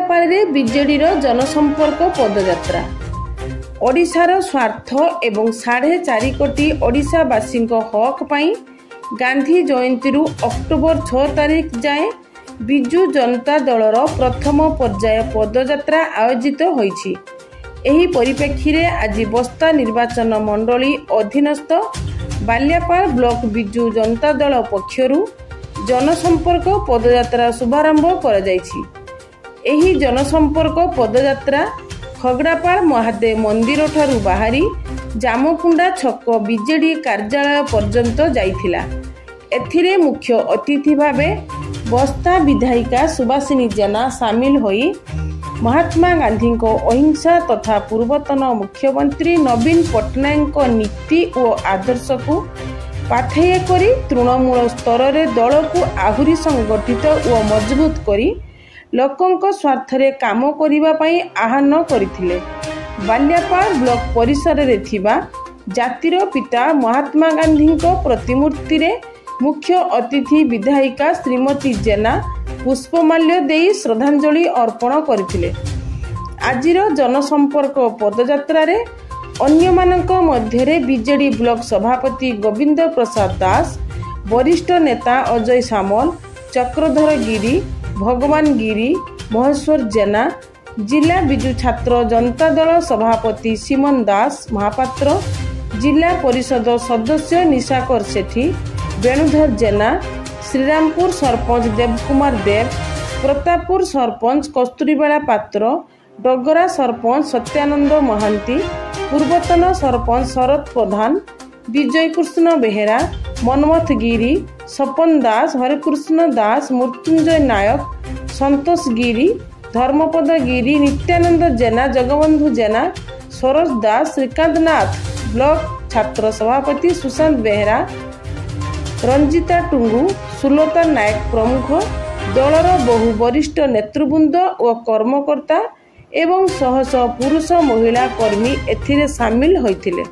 बालियापाड़ी BJD जनसंपर्क पदयात्रा ओडिशार स्वार्थ एवं 4.5 कोटी ओडिशावासी हक पाई गांधी जयंती अक्टोबर 6 तारीख जाए विजु जनता दलर प्रथम पर्याय पदयात्रा आयोजित होईछि। एही परिप्रेक्षी रे आज बस्ता निर्वाचन मंडली अधीनस्थ बालियापाड़ ब्लॉक विजु जनता दल पक्षरु जनसंपर्क पदयात्रा शुभारंभ करा जायछि। एही जनसंपर्क पदयात्रा खगड़ापाड़ महादेव मंदिर ठारू बाहरी जामकुंडा छक बीजेडी कार्यालय पर्यंत जाइथिला। एथिरे मुख्य अतिथि भावे बस्ता विधायिका सुभाषिनी जेना सामिल होई महात्मा गांधी अहिंसा तथा पूर्वतन मुख्यमंत्री नवीन पट्टनायक नीति और आदर्श को पाठेय करी तृणमूल स्तर रे दल को आहुरी संगठित और मजबूत करी लोकंक स्वार्थरे काम करिबा पई आह्वान करथिले। बालियापाड़ ब्लॉक परिसर रे थिबा जातिर पिता महात्मा गांधी प्रतिमूर्ति रे मुख्य अतिथि विधायिका श्रीमती जेना पुष्पमाल्य देई श्रद्धांजलि अर्पण करथिले। आजिर जनसंपर्क पदयात्रा रे अन्यमानक मध्यरे बीजेडी ब्लॉक सभापति गोविंद प्रसाद दास, वरिष्ठ नेता अजय सामल, चक्रधर गिरी, भगवान गिरी, महेश्वर जेना, जिला बिजु छात्र जनता दल सभापति सिमन दास महापात्र, जिला परिषद सदस्य निशाकर सेठी, वेणुधर जेना, श्रीरामपुर सरपंच देवकुमार देव, प्रतापपुर सरपंच कस्तूरीबाला पात्र, डगरा सरपंच सत्यानंद महांती, पूर्वतन सरपंच शरद प्रधान, विजय कृष्ण बेहेरा, मनमथ गिरी, सपन दास, हरिकृष्ण दास, मृत्युंजय नायक, संतोष गिरी, धर्मपद गिरी, नित्यानंद जेना, जगबंधु जेना, सरोज दास, श्रीकांत नाथ, ब्लॉक छात्र सभापति सुशांत बेहेरा, रंजिता टुंगु, सुलता नायक प्रमुख दलर बहु वरिष्ठ नेतृवृंद और कर्मकर्ता एवं शह शह पुरुष महिला कर्मी एथिरे सामिल होइथिले।